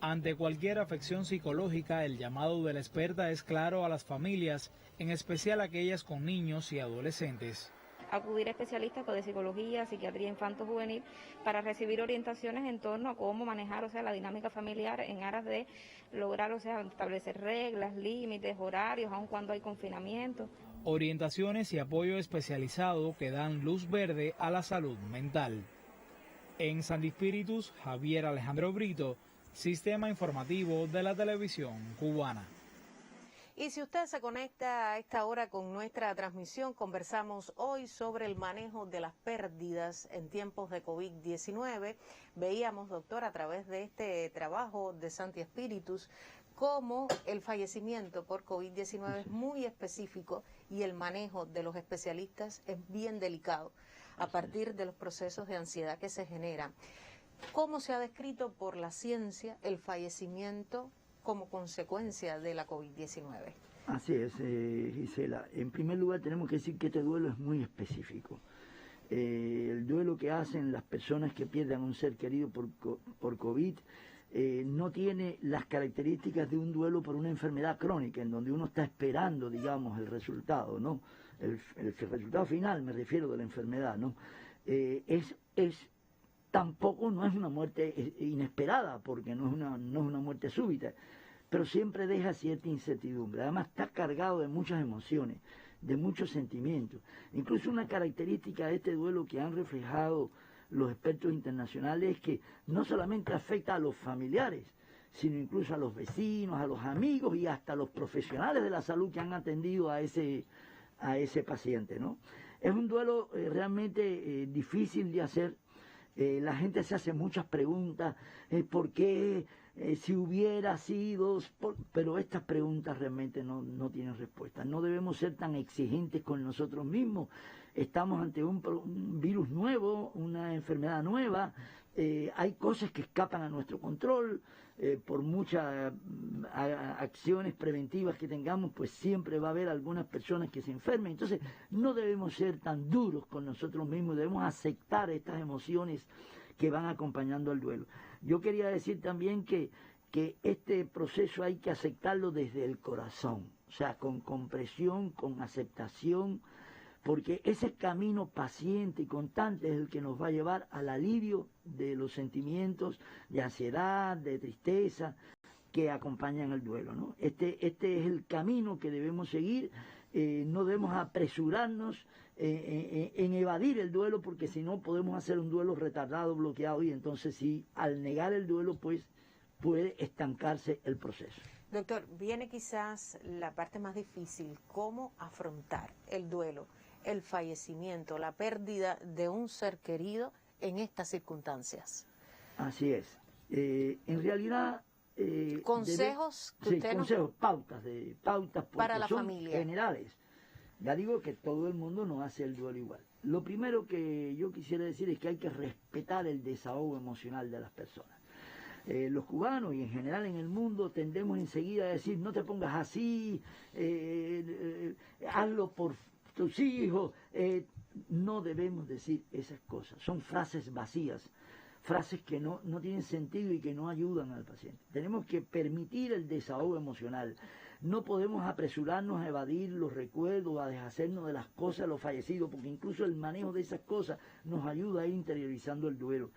Ante cualquier afección psicológica, el llamado de la experta es claro a las familias, en especial aquellas con niños y adolescentes. Acudir a especialistas de psicología, psiquiatría infanto-juvenil para recibir orientaciones en torno a cómo manejar, o sea, la dinámica familiar en aras de lograr, o sea, establecer reglas, límites, horarios, aun cuando hay confinamiento. Orientaciones y apoyo especializado que dan luz verde a la salud mental. En Santi Espíritus, Javier Alejandro Brito, Sistema Informativo de la Televisión Cubana. Y si usted se conecta a esta hora con nuestra transmisión, conversamos hoy sobre el manejo de las pérdidas en tiempos de COVID-19. Veíamos, doctor, a través de este trabajo de Santi Espíritus, cómo el fallecimiento por COVID-19 es muy específico y el manejo de los especialistas es bien delicado a partir de los procesos de ansiedad que se generan. ¿Cómo se ha descrito por la ciencia el fallecimiento como consecuencia de la COVID-19? Así es, Gisela. En primer lugar tenemos que decir que este duelo es muy específico. El duelo que hacen las personas que pierdan un ser querido por COVID no tiene las características de un duelo por una enfermedad crónica, en donde uno está esperando, digamos, el resultado, ¿no? El resultado final, me refiero, de la enfermedad, ¿no? Tampoco no es una muerte inesperada, porque no es una muerte súbita, pero siempre deja cierta incertidumbre. Además está cargado de muchas emociones, de muchos sentimientos. Incluso una característica de este duelo que han reflejado los expertos internacionales es que no solamente afecta a los familiares, sino incluso a los vecinos, a los amigos y hasta a los profesionales de la salud que han atendido a ese paciente, ¿no? Es un duelo realmente difícil de hacer. La gente se hace muchas preguntas, ¿por qué si hubiera sido, pero estas preguntas realmente no tienen respuesta. No debemos ser tan exigentes con nosotros mismos. Estamos ante un virus nuevo, una enfermedad nueva, hay cosas que escapan a nuestro control, por muchas acciones preventivas que tengamos, pues siempre va a haber algunas personas que se enfermen. Entonces no debemos ser tan duros con nosotros mismos, debemos aceptar estas emociones que van acompañando al duelo. Yo quería decir también que este proceso hay que aceptarlo desde el corazón, o sea, con comprensión, con aceptación, porque ese camino paciente y constante es el que nos va a llevar al alivio de los sentimientos de ansiedad, de tristeza que acompañan el duelo, ¿no? Este es el camino que debemos seguir. No debemos apresurarnos en evadir el duelo, porque si no podemos hacer un duelo retardado, bloqueado, y entonces sí, al negar el duelo, pues puede estancarse el proceso. Doctor, viene quizás la parte más difícil: cómo afrontar el duelo, el fallecimiento, la pérdida de un ser querido en estas circunstancias. Así es. En realidad... consejos que usted consejos, pautas para la son familia generales. Ya digo que todo el mundo no hace el duelo igual. Lo primero que yo quisiera decir es que hay que respetar el desahogo emocional de las personas. Los cubanos y en general en el mundo tendemos enseguida a decir: no te pongas así, hazlo por tus hijos. No debemos decir esas cosas, son frases vacías, frases que no tienen sentido y que no ayudan al paciente. Tenemos que permitir el desahogo emocional. No podemos apresurarnos a evadir los recuerdos, a deshacernos de las cosas de los fallecidos, porque incluso el manejo de esas cosas nos ayuda a ir interiorizando el duelo.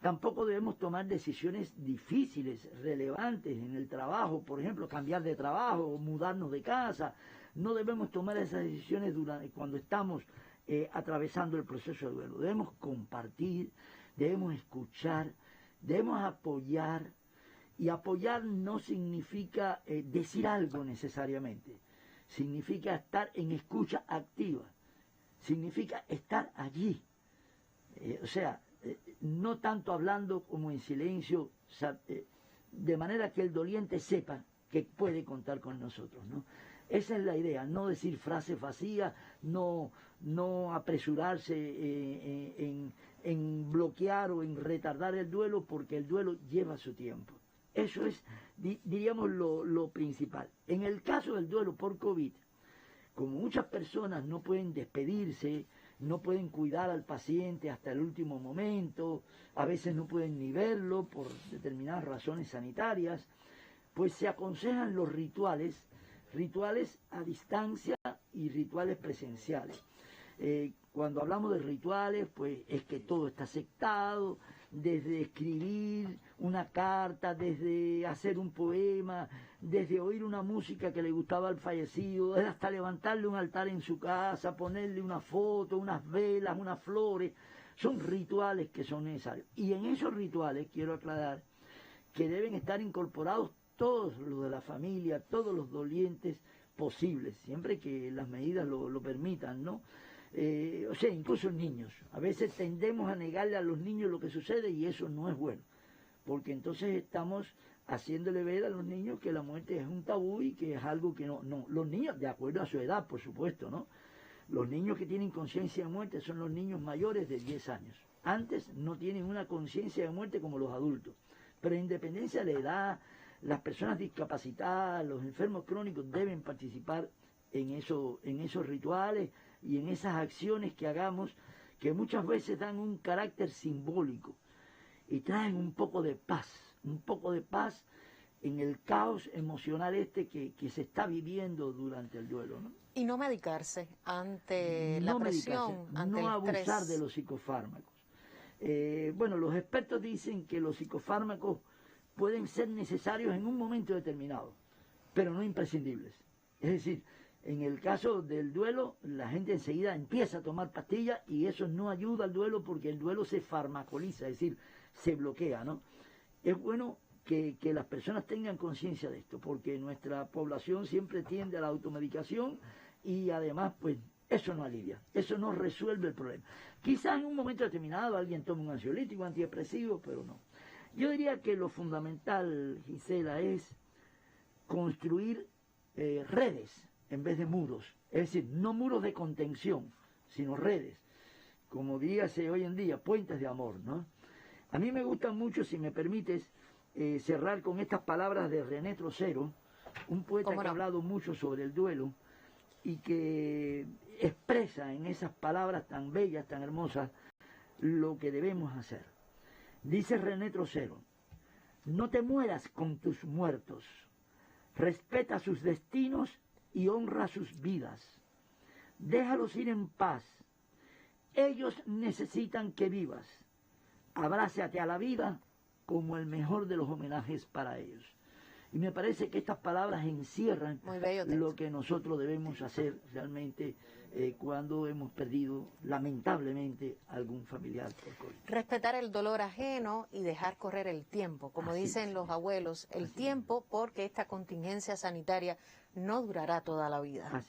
Tampoco debemos tomar decisiones difíciles, relevantes en el trabajo, por ejemplo, cambiar de trabajo o mudarnos de casa. No debemos tomar esas decisiones cuando estamos atravesando el proceso de duelo. Debemos compartir, debemos escuchar, debemos apoyar, y apoyar no significa decir algo necesariamente, significa estar en escucha activa, significa estar allí, no tanto hablando como en silencio, de manera que el doliente sepa que puede contar con nosotros, ¿no? Esa es la idea, no decir frases vacías, no apresurarse en bloquear o en retardar el duelo, porque el duelo lleva su tiempo. Eso es, diríamos, lo principal. En el caso del duelo por COVID, como muchas personas no pueden despedirse, no pueden cuidar al paciente hasta el último momento, a veces no pueden ni verlo por determinadas razones sanitarias, pues se aconsejan los rituales a distancia y rituales presenciales. Cuando hablamos de rituales, pues es que todo está aceptado, desde escribir una carta, desde hacer un poema, desde oír una música que le gustaba al fallecido, hasta levantarle un altar en su casa, ponerle una foto, unas velas, unas flores. Son rituales que son necesarios. Y en esos rituales quiero aclarar que deben estar incorporados todos los de la familia, todos los dolientes posibles, siempre que las medidas lo permitan, ¿no? Incluso niños. A veces tendemos a negarle a los niños lo que sucede, y eso no es bueno, porque entonces estamos haciéndole ver a los niños que la muerte es un tabú y que es algo que no. Los niños, de acuerdo a su edad, por supuesto, ¿no? Los niños que tienen conciencia de muerte son los niños mayores de 10 años. Antes no tienen una conciencia de muerte como los adultos, pero en independencia de la edad, las personas discapacitadas, los enfermos crónicos deben participar en esos rituales y en esas acciones que hagamos, que muchas veces dan un carácter simbólico y traen un poco de paz en el caos emocional que se está viviendo durante el duelo, ¿no? Y no medicarse ante la presión, ante el no estrés. abusar de los psicofármacos. Los expertos dicen que los psicofármacos pueden ser necesarios en un momento determinado, pero no imprescindibles. Es decir, en el caso del duelo, la gente enseguida empieza a tomar pastillas y eso no ayuda al duelo, porque el duelo se farmacoliza, es decir, se bloquea, ¿no? Es bueno que las personas tengan conciencia de esto, porque nuestra población siempre tiende a la automedicación y además, pues, eso no alivia, eso no resuelve el problema. Quizás en un momento determinado alguien tome un ansiolítico, antidepresivo, pero no. Yo diría que lo fundamental, Gisela, es construir redes en vez de muros. Es decir, no muros de contención, sino redes. Como dígase hoy en día, puentes de amor, ¿no? A mí me gusta mucho, si me permites, cerrar con estas palabras de René Trocero, un poeta que ha hablado mucho sobre el duelo y que expresa en esas palabras tan bellas, tan hermosas, lo que debemos hacer. Dice René Trocero: no te mueras con tus muertos, respeta sus destinos y honra sus vidas. Déjalos ir en paz. Ellos necesitan que vivas. Abrázate a la vida como el mejor de los homenajes para ellos. Y me parece que estas palabras encierran lo que nosotros debemos hacer realmente cuando hemos perdido lamentablemente algún familiar por COVID. Respetar el dolor ajeno y dejar correr el tiempo, como dicen los abuelos, el tiempo, porque esta contingencia sanitaria no durará toda la vida.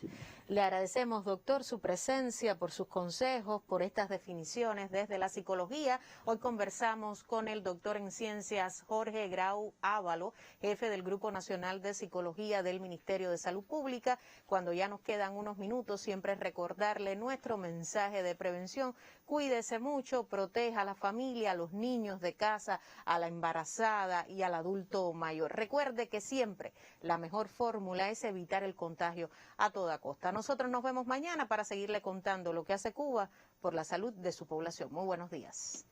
Le agradecemos, doctor, su presencia, por sus consejos, por estas definiciones desde la psicología. Hoy conversamos con el doctor en ciencias Jorge Grau Ávalo, jefe del Grupo Nacional de Psicología del Ministerio de Salud Pública. Cuando ya nos quedan unos minutos, siempre recordarle nuestro mensaje de prevención. Cuídese mucho, proteja a la familia, a los niños de casa, a la embarazada y al adulto mayor. Recuerde que siempre la mejor fórmula es evitar el contagio a toda costa. Nosotros nos vemos mañana para seguirle contando lo que hace Cuba por la salud de su población. Muy buenos días.